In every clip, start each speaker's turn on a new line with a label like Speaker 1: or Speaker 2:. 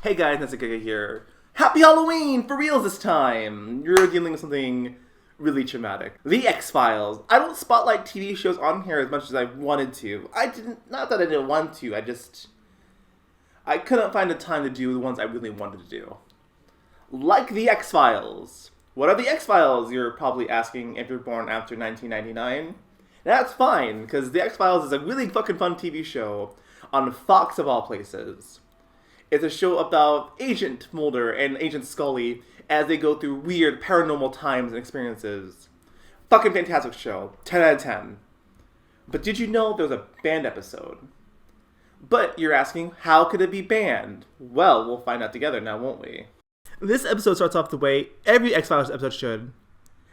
Speaker 1: Hey guys, Natsuka here. Happy Halloween! For reals this time! You're dealing with something really traumatic. The X-Files. I don't spotlight TV shows on here as much as I wanted to. Not that I didn't want to, I couldn't find the time to do the ones I really wanted to do. Like the X-Files. What are the X-Files, you're probably asking if you're born after 1999? That's fine, because the X-Files is a really fucking fun TV show on Fox of all places. It's a show about Agent Mulder and Agent Scully as they go through weird paranormal times and experiences. Fucking fantastic show. 10 out of 10. But did you know there was a banned episode? But you're asking, how could it be banned? Well, we'll find out together now, won't we? This episode starts off the way every X-Files episode should.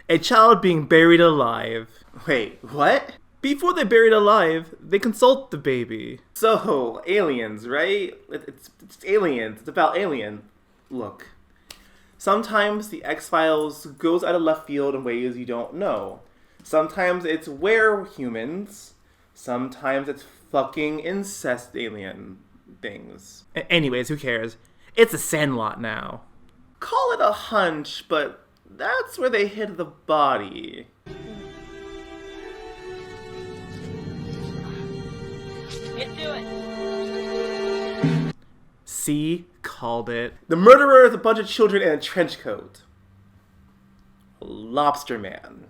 Speaker 1: A child being buried alive. Wait, what? Before they're buried alive, they consult the baby. So, aliens, right? It's aliens. It's about aliens. Look, sometimes the X-Files goes out of left field in ways you don't know. Sometimes it's werehumans. Sometimes it's fucking incest alien things. Anyways, who cares? It's a Sandlot now. Call it a hunch, but that's where they hid the body.
Speaker 2: Do it.
Speaker 1: See? Called it. The murderer is a bunch of children in a trench coat. A lobster man.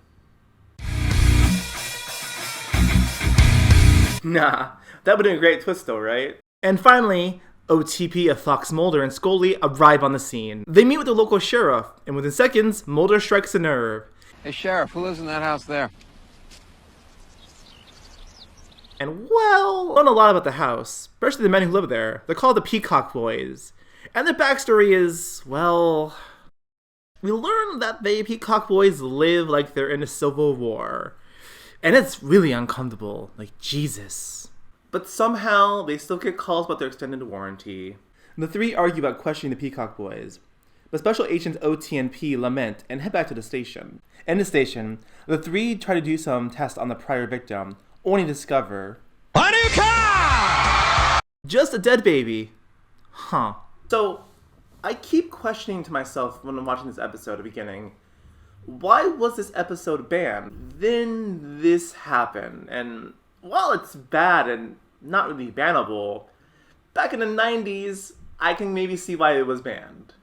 Speaker 1: Nah, that would have been a great twist though, right? And finally, OTP of Fox Mulder and Scully arrive on the scene. They meet with the local sheriff, and within seconds, Mulder strikes a nerve.
Speaker 3: Hey, Sheriff, who lives in that house there?
Speaker 1: And well, I don't know a lot about the house, especially the men who live there. They're called the Peacock Boys. And their backstory is, well, we learn that the Peacock Boys live like they're in a civil war. And it's really uncomfortable, like Jesus. But somehow, they still get calls about their extended warranty. The three argue about questioning the Peacock Boys. But Special Agents OT and P lament and head back to the station. In the station, the three try to do some tests on the prior victim, only to discover just a dead baby. Huh. So, I keep questioning to myself when I'm watching this episode at the beginning, why was this episode banned? Then this happened, and while it's bad and not really bannable, back in the 90s, I can maybe see why it was banned.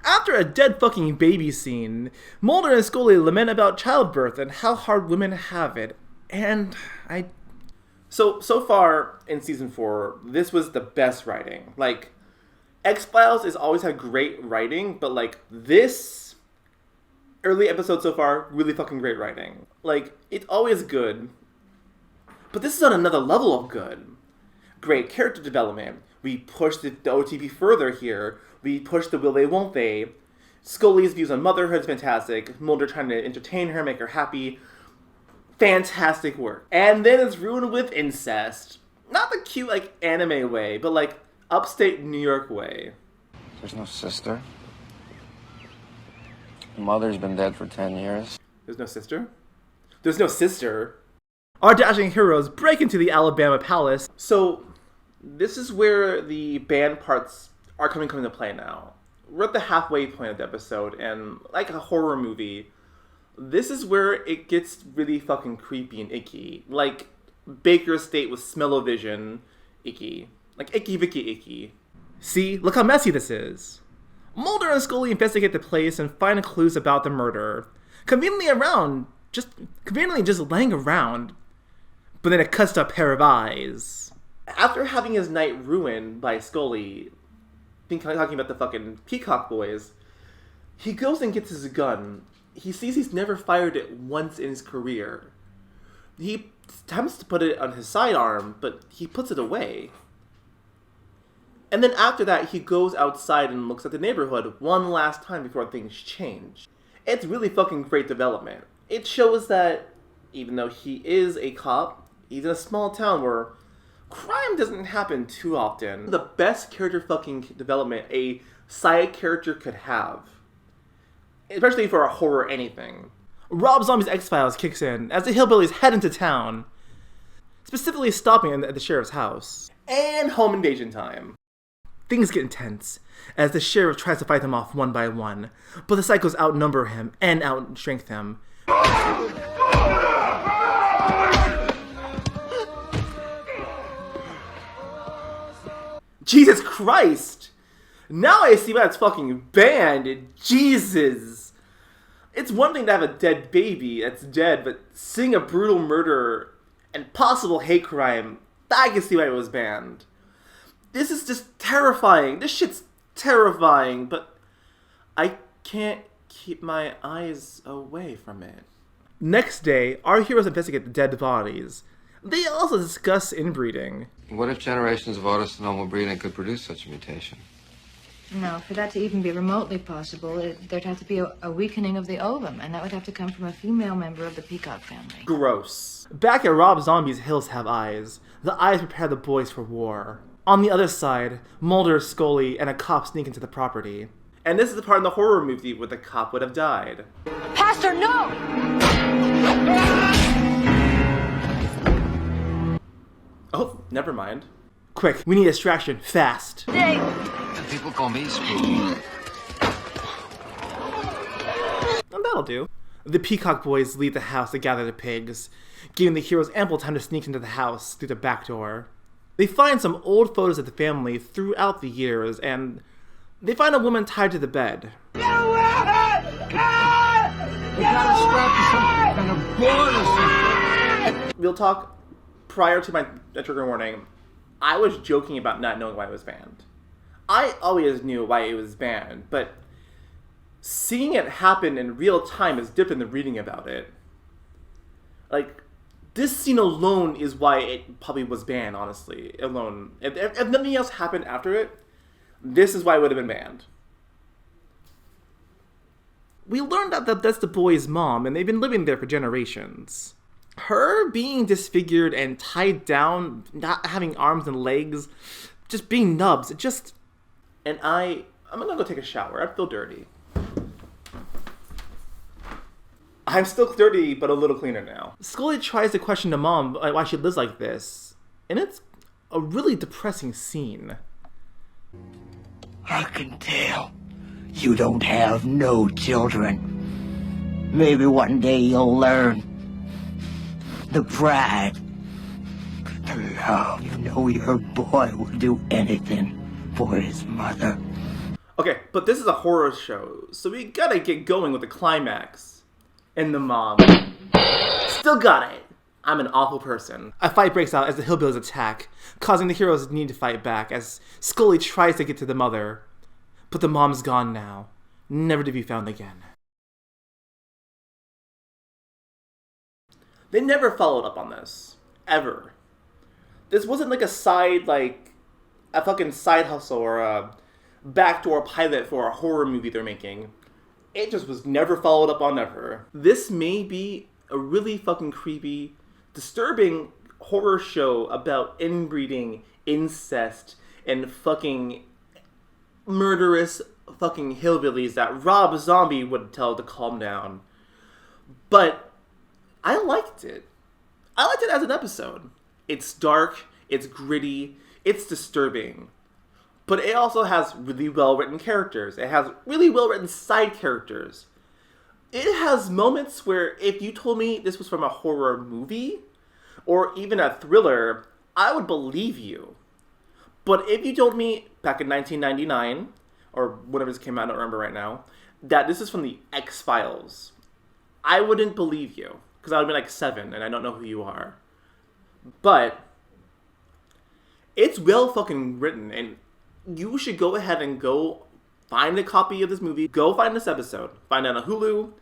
Speaker 1: After a dead fucking baby scene, Mulder and Scully lament about childbirth and how hard women have it. And So far in season 4, this was the best writing. Like, X-Files has always had great writing, but like, this early episode so far, really fucking great writing. Like, it's always good, but this is on another level of good. Great character development. We push the OTP further here. We push the will they, won't they. Scully's views on motherhood is fantastic. Mulder trying to entertain her, make her happy. Fantastic work. And then it's ruined with incest. Not the cute, like, anime way, but, like, upstate New York way.
Speaker 3: There's no sister. Mother's been dead for 10 years.
Speaker 1: There's no sister? There's no sister. Our dashing heroes break into the Alabama palace. So, this is where the band parts are coming into play now. We're at the halfway point of the episode, and like a horror movie, this is where it gets really fucking creepy and icky. Like, Baker State with smell-o-vision icky. Like, icky Vicky icky. See, look how messy this is. Mulder and Scully investigate the place and find clues about the murder. Conveniently just laying around. But then it cuts to a pair of eyes. After having his night ruined by Scully, talking about the fucking Peacock Boys, he goes and gets his gun. He sees he's never fired it once in his career. He attempts to put it on his sidearm, but he puts it away. And then after that, he goes outside and looks at the neighborhood one last time before things change. It's really fucking great development. It shows that, even though he is a cop, he's in a small town where crime doesn't happen too often. The best character fucking development a side character could have. Especially for a horror anything. Rob Zombie's X-Files kicks in as the hillbillies head into town, specifically stopping at the sheriff's house. And home invasion time. Things get intense as the sheriff tries to fight them off one by one, but the psychos outnumber him and outstrength him. Jesus Christ! Now I see why it's fucking banned. Jesus! It's one thing to have a dead baby that's dead, but seeing a brutal murder and possible hate crime, I can see why it was banned. This is just terrifying. This shit's terrifying, but I can't keep my eyes away from it. Next day, our heroes investigate the dead bodies. They also discuss inbreeding.
Speaker 3: What if generations of autosomal breeding could produce such a mutation?
Speaker 4: No, for that to even be remotely possible, there'd have to be a weakening of the ovum, and that would have to come from a female member of the peacock family.
Speaker 1: Gross. Back at Rob Zombie's Hills Have Eyes, the eyes prepare the boys for war. On the other side, Mulder, Scully, and a cop sneak into the property. And this is the part in the horror movie where the cop would have died.
Speaker 2: Pastor, no!
Speaker 1: Oh, never mind. Quick, we need a distraction, fast.
Speaker 3: And people call me spooky.
Speaker 1: And that'll do. The Peacock boys leave the house to gather the pigs, giving the heroes ample time to sneak into the house through the back door. They find some old photos of the family throughout the years, and they find a woman tied to the bed.
Speaker 3: You gotta strap to some kind of board or something.
Speaker 1: Real talk, prior to my trigger warning, I was joking about not knowing why it was banned. I always knew why it was banned, but seeing it happen in real time is different than reading about it. Like, this scene alone is why it probably was banned, honestly. Alone. If nothing else happened after it, this is why it would have been banned. We learned that that's the boy's mom, and they've been living there for generations. Her being disfigured and tied down, not having arms and legs, just being nubs, it just... And I'm gonna go take a shower. I feel dirty. I'm still dirty, but a little cleaner now. Scully tries to question the mom why she lives like this, and it's a really depressing scene.
Speaker 5: I can tell you don't have no children. Maybe one day you'll learn the pride, the love. You know your boy will do anything for his mother.
Speaker 1: Okay, but this is a horror show, so we gotta get going with the climax. And the mom still got it. I'm an awful person. A fight breaks out as the hillbillies attack, causing the heroes to need to fight back as Scully tries to get to the mother. But the mom's gone now, never to be found again. They never followed up on this. Ever. This wasn't like a fucking side hustle or a backdoor pilot for a horror movie they're making. It just was never followed up on ever. This may be a really fucking creepy, disturbing horror show about inbreeding, incest, and fucking murderous fucking hillbillies that Rob Zombie would tell to calm down. But I liked it. I liked it as an episode. It's dark, it's gritty, it's disturbing. But it also has really well-written characters. It has really well-written side characters. It has moments where if you told me this was from a horror movie, or even a thriller, I would believe you. But if you told me back in 1999, or whenever this came out, I don't remember right now, that this is from the X-Files, I wouldn't believe you. Because I would be like 7, and I don't know who you are. But it's well fucking written, and you should go ahead and go find a copy of this movie. Go find this episode. Find it on Hulu.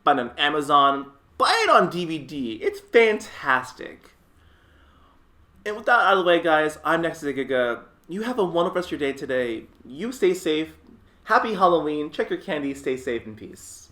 Speaker 1: Find it on Amazon. Buy it on DVD. It's fantastic. And with that out of the way, guys, I'm Next Giga. You have a wonderful rest of your day today. You stay safe. Happy Halloween. Check your candy. Stay safe in peace.